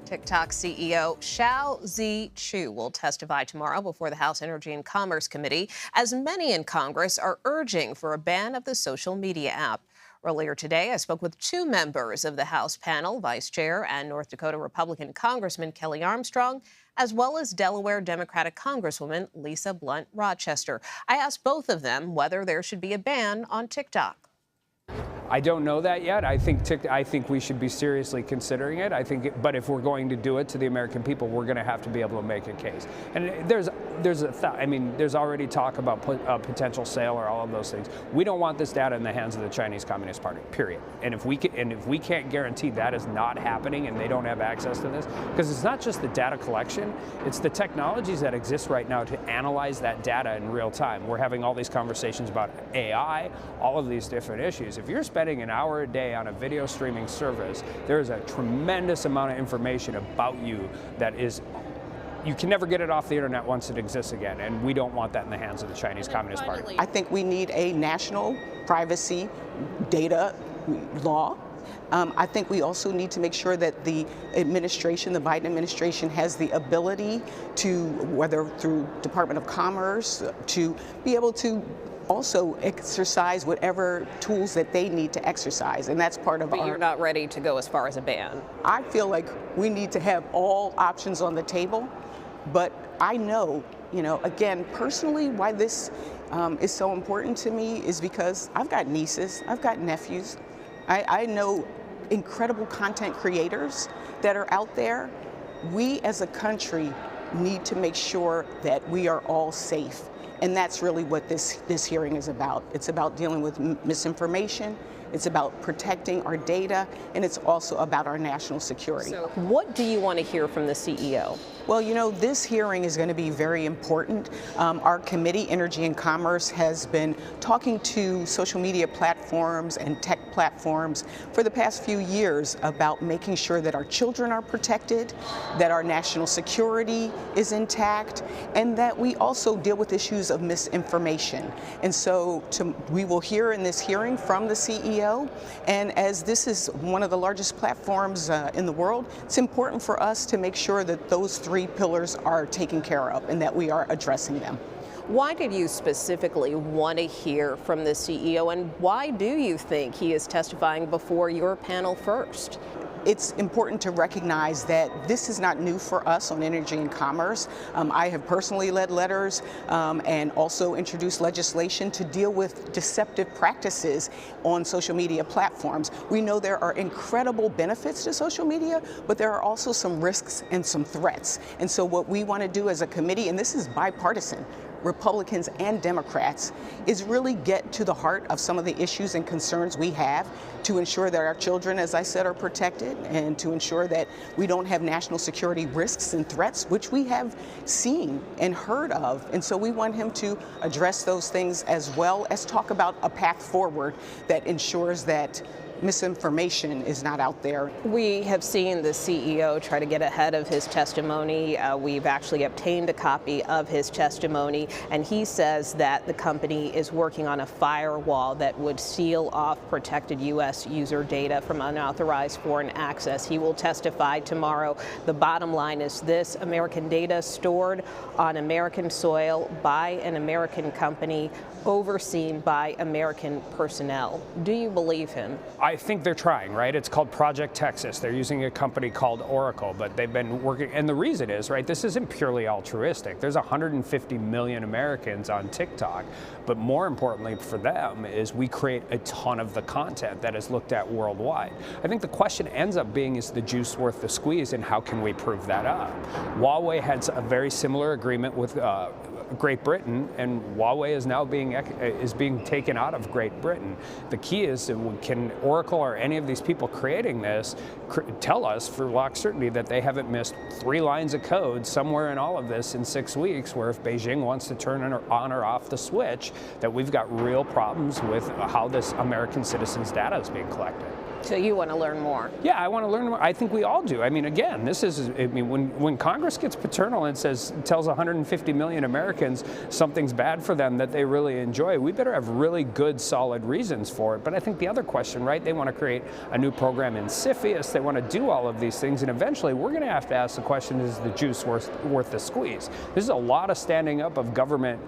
TikTok CEO Shao Zi Chu will testify tomorrow before the House Energy and Commerce Committee, as many in Congress are urging for a ban of the social media app. Earlier today, I spoke with two members of the House panel, Vice Chair and North Dakota Republican Congressman Kelly Armstrong, as well as Delaware Democratic Congresswoman Lisa Blunt Rochester. I asked both of them whether there should be a ban on TikTok. I don't know that yet. I think we should be seriously considering it. But if we're going to do it to the American people, we're going to have to be able to make a case. And there's already talk about potential sale or all of those things. We don't want this data in the hands of the Chinese Communist Party. Period. And if we can't guarantee that is not happening and they don't have access to this, because it's not just the data collection, it's the technologies that exist right now to analyze that data in real time. We're having all these conversations about AI, all of these different issues. If you're spending an hour a day on a video streaming service, there is a tremendous amount of information about you that is, you can never get it off the internet once it exists again, and we don't want that in the hands of the Chinese Communist Party. I think we need a national privacy data law. I think we also need to make sure that the administration, the Biden administration, has the ability to, whether through Department of Commerce, to be able to also exercise whatever tools that they need to exercise, and that's part of But you're not ready to go as far as a ban. I feel like we need to have all options on the table, but I know, again, personally, why this is so important to me is because I've got nieces, I've got nephews. I know incredible content creators that are out there. We as a country need to make sure that we are all safe. And that's really what this hearing is about. It's about dealing with misinformation, it's about protecting our data, and it's also about our national security. So what do you want to hear from the CEO? Well, this hearing is going to be very important. Our committee, Energy and Commerce, has been talking to social media platforms and tech platforms for the past few years about making sure that our children are protected, that our national security is intact, and that we also deal with issues of misinformation. And so we will hear in this hearing from the CEO, and as this is one of the largest platforms in the world, it's important for us to make sure that those three pillars are taken care of and that we are addressing them. Why did you specifically want to hear from the CEO, and why do you think he is testifying before your panel first? It's important to recognize that this is not new for us on Energy and Commerce. I have personally led letters and also introduced legislation to deal with deceptive practices on social media platforms. We know there are incredible benefits to social media, but there are also some risks and some threats. And so what we want to do as a committee, and this is bipartisan, Republicans and Democrats, is really get to the heart of some of the issues and concerns we have to ensure that our children, as I said, are protected, and to ensure that we don't have national security risks and threats, which we have seen and heard of. And so we want him to address those things, as well as talk about a path forward that ensures that misinformation is not out there. We have seen the CEO try to get ahead of his testimony. We've actually obtained a copy of his testimony, and he says that the company is working on a firewall that would seal off protected U.S. user data from unauthorized foreign access. He will testify tomorrow. The bottom line is this: American data stored on American soil by an American company, overseen by American personnel. Do you believe him? I think they're trying, right? It's called Project Texas. They're using a company called Oracle, but they've been working, and the reason is, right, this isn't purely altruistic. There's 150 million Americans on TikTok, but more importantly for them is we create a ton of the content that is looked at worldwide. I think the question ends up being, is the juice worth the squeeze, and how can we prove that up? Huawei has a very similar agreement with Great Britain, and Huawei is now being taken out of Great Britain. The key is, can Oracle or any of these people creating this tell us for lock certainty that they haven't missed 3 lines of code somewhere in all of this in 6 weeks, where if Beijing wants to turn on or off the switch, that we've got real problems with how this American citizens' data is being collected. So you want to learn more? Yeah, I want to learn more. I think we all do. I mean, again, this is, I mean, when Congress gets paternal and tells 150 million Americans something's bad for them that they really enjoy, we better have really good, solid reasons for it. But I think the other question, right, they want to create a new program in CFIUS, they want to do all of these things, and eventually we're going to have to ask the question, is the juice worth the squeeze? This is a lot of standing up of government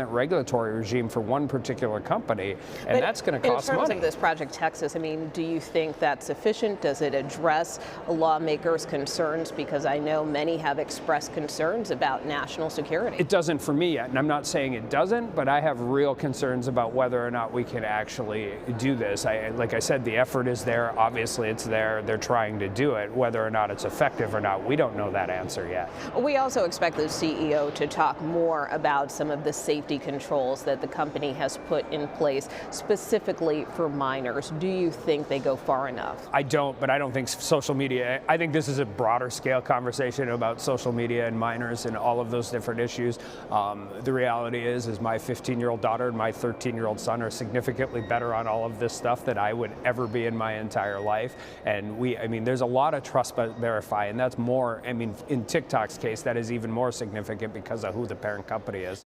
regulatory regime for one particular company, and that's going to cost money. In terms of this Project Texas, I mean, do you think that's sufficient? Does it address lawmakers' concerns? Because I know many have expressed concerns about national security. It doesn't for me yet, and I'm not saying it doesn't, but I have real concerns about whether or not we can actually do this. Like I said, the effort is there. Obviously, it's there. They're trying to do it. Whether or not it's effective or not, we don't know that answer yet. We also expect the CEO to talk more about some of the safety controls that the company has put in place specifically for minors. Do you think they go far enough? I don't, but I don't think social media, I think this is a broader scale conversation about social media and minors and all of those different issues. The reality is my 15-year-old daughter and my 13-year-old son are significantly better on all of this stuff than I would ever be in my entire life. And I mean, there's a lot of trust but verify, and that's more, I mean, in TikTok's case, that is even more significant because of who the parent company is.